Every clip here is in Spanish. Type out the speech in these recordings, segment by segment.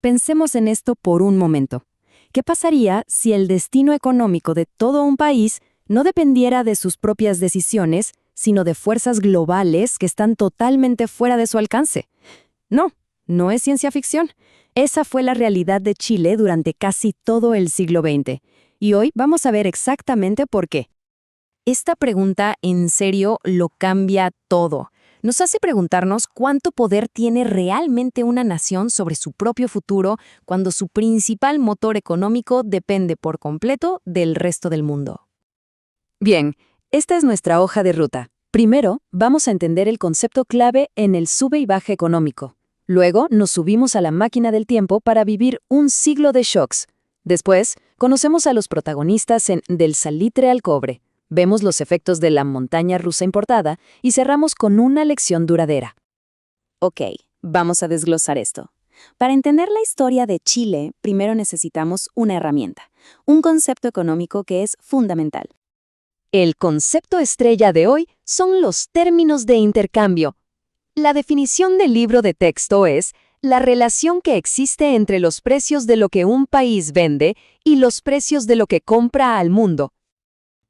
Pensemos en esto por un momento. ¿Qué pasaría si el destino económico de todo un país no dependiera de sus propias decisiones, sino de fuerzas globales que están totalmente fuera de su alcance? No, no es ciencia ficción. Esa fue la realidad de Chile durante casi todo el siglo XX. Y hoy vamos a ver exactamente por qué. Esta pregunta en serio lo cambia todo. Nos hace preguntarnos cuánto poder tiene realmente una nación sobre su propio futuro cuando su principal motor económico depende por completo del resto del mundo. Bien, esta es nuestra hoja de ruta. Primero, vamos a entender el concepto clave en el sube y baja económico. Luego, nos subimos a la máquina del tiempo para vivir un siglo de shocks. Después, conocemos a los protagonistas en Del salitre al cobre. Vemos los efectos de la montaña rusa importada y cerramos con una lección duradera. Ok, vamos a desglosar esto. Para entender la historia de Chile, primero necesitamos una herramienta, un concepto económico que es fundamental. El concepto estrella de hoy son los términos de intercambio. La definición del libro de texto es la relación que existe entre los precios de lo que un país vende y los precios de lo que compra al mundo.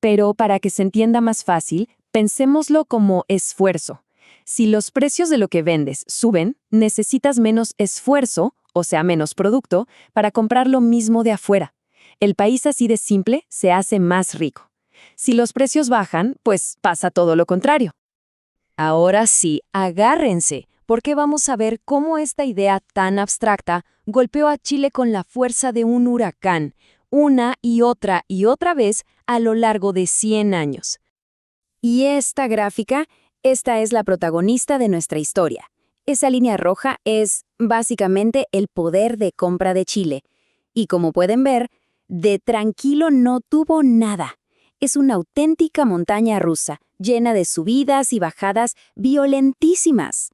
Pero para que se entienda más fácil, pensémoslo como esfuerzo. Si los precios de lo que vendes suben, necesitas menos esfuerzo, o sea, menos producto, para comprar lo mismo de afuera. El país así de simple se hace más rico. Si los precios bajan, pues pasa todo lo contrario. Ahora sí, agárrense, porque vamos a ver cómo esta idea tan abstracta golpeó a Chile con la fuerza de un huracán, una y otra vez a lo largo de 100 años. Y esta gráfica, esta es la protagonista de nuestra historia. Esa línea roja es, básicamente, el poder de compra de Chile. Y como pueden ver, de tranquilo no tuvo nada. Es una auténtica montaña rusa, llena de subidas y bajadas violentísimas.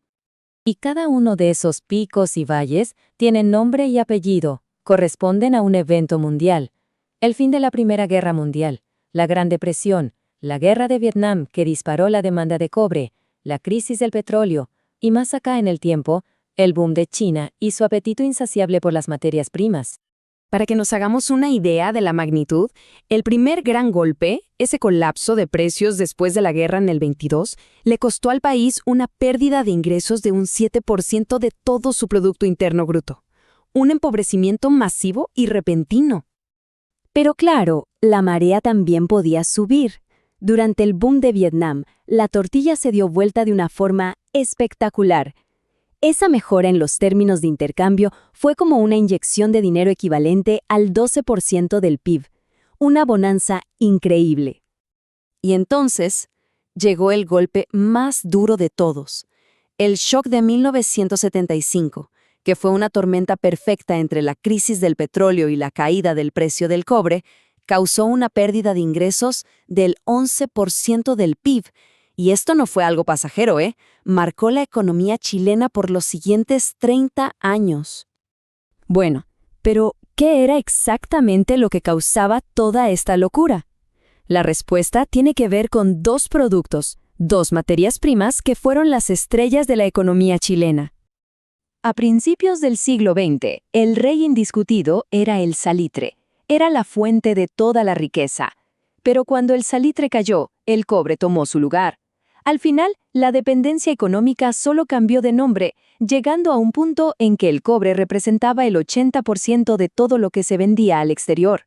Y cada uno de esos picos y valles tiene nombre y apellido, corresponden a un evento mundial. El fin de la Primera Guerra Mundial, la Gran Depresión, la Guerra de Vietnam que disparó la demanda de cobre, la crisis del petróleo, y más acá en el tiempo, el boom de China y su apetito insaciable por las materias primas. Para que nos hagamos una idea de la magnitud, el primer gran golpe, ese colapso de precios después de la guerra en el 22, le costó al país una pérdida de ingresos de un 7% de todo su Producto Interno Bruto. Un empobrecimiento masivo y repentino. Pero claro, la marea también podía subir. Durante el boom de Vietnam, la tortilla se dio vuelta de una forma espectacular. Esa mejora en los términos de intercambio fue como una inyección de dinero equivalente al 12% del PIB, una bonanza increíble. Y entonces llegó el golpe más duro de todos, el shock de 1975, que fue una tormenta perfecta entre la crisis del petróleo y la caída del precio del cobre, causó una pérdida de ingresos del 11% del PIB. Y esto no fue algo pasajero, marcó la economía chilena por los siguientes 30 años. Bueno, pero ¿qué era exactamente lo que causaba toda esta locura? La respuesta tiene que ver con dos productos, dos materias primas que fueron las estrellas de la economía chilena. A principios del siglo XX, el rey indiscutido era el salitre. Era la fuente de toda la riqueza. Pero cuando el salitre cayó, el cobre tomó su lugar. Al final, la dependencia económica solo cambió de nombre, llegando a un punto en que el cobre representaba el 80% de todo lo que se vendía al exterior.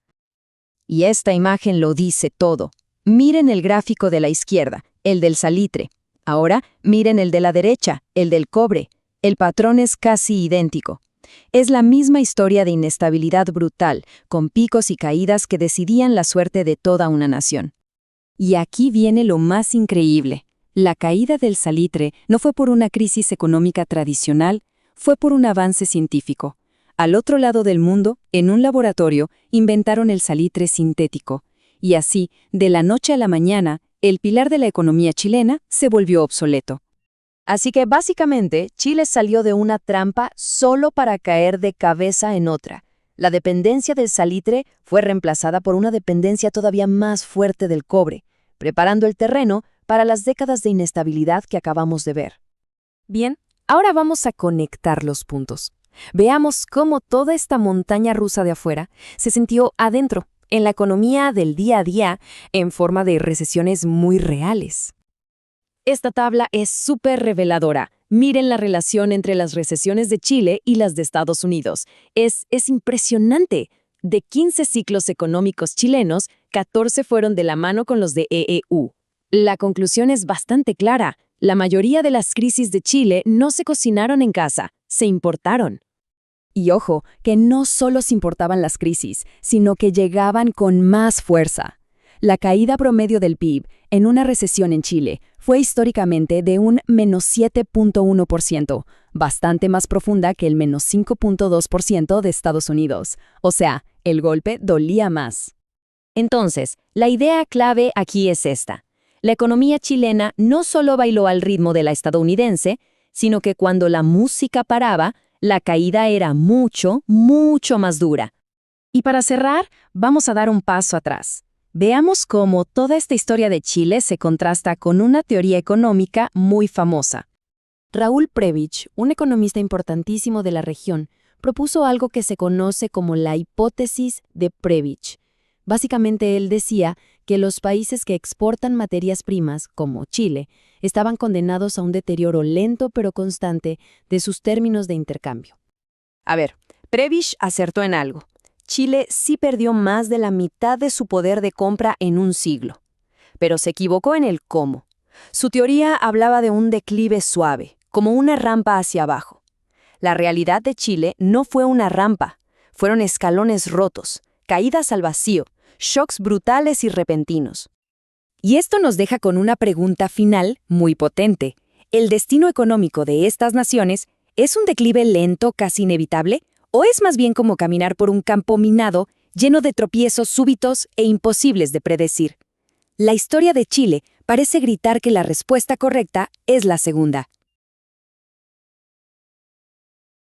Y esta imagen lo dice todo. Miren el gráfico de la izquierda, el del salitre. Ahora, miren el de la derecha, el del cobre. El patrón es casi idéntico. Es la misma historia de inestabilidad brutal, con picos y caídas que decidían la suerte de toda una nación. Y aquí viene lo más increíble. La caída del salitre no fue por una crisis económica tradicional, fue por un avance científico. Al otro lado del mundo, en un laboratorio, inventaron el salitre sintético. Y así, de la noche a la mañana, el pilar de la economía chilena se volvió obsoleto. Así que básicamente, Chile salió de una trampa solo para caer de cabeza en otra. La dependencia del salitre fue reemplazada por una dependencia todavía más fuerte del cobre, preparando el terreno para las décadas de inestabilidad que acabamos de ver. Bien, ahora vamos a conectar los puntos. Veamos cómo toda esta montaña rusa de afuera se sintió adentro, en la economía del día a día, en forma de recesiones muy reales. Esta tabla es súper reveladora. Miren la relación entre las recesiones de Chile y las de Estados Unidos. Es impresionante. De 15 ciclos económicos chilenos, 14 fueron de la mano con los de EEU. La conclusión es bastante clara. La mayoría de las crisis de Chile no se cocinaron en casa, se importaron. Y ojo, que no solo se importaban las crisis, sino que llegaban con más fuerza. La caída promedio del PIB en una recesión en Chile fue históricamente de un -7.1%, bastante más profunda que el -5.2% de Estados Unidos. O sea, el golpe dolía más. Entonces, la idea clave aquí es esta. La economía chilena no solo bailó al ritmo de la estadounidense, sino que cuando la música paraba, la caída era mucho, mucho más dura. Y para cerrar, vamos a dar un paso atrás. Veamos cómo toda esta historia de Chile se contrasta con una teoría económica muy famosa. Raúl Prebisch, un economista importantísimo de la región, propuso algo que se conoce como la hipótesis de Prebisch. Básicamente él decía que los países que exportan materias primas, como Chile, estaban condenados a un deterioro lento pero constante de sus términos de intercambio. A ver, Prebisch acertó en algo. Chile sí perdió más de la mitad de su poder de compra en un siglo. Pero se equivocó en el cómo. Su teoría hablaba de un declive suave, como una rampa hacia abajo. La realidad de Chile no fue una rampa, fueron escalones rotos, caídas al vacío, shocks brutales y repentinos. Y esto nos deja con una pregunta final muy potente. ¿El destino económico de estas naciones es un declive lento casi inevitable? ¿O es más bien como caminar por un campo minado lleno de tropiezos súbitos e imposibles de predecir? La historia de Chile parece gritar que la respuesta correcta es la segunda.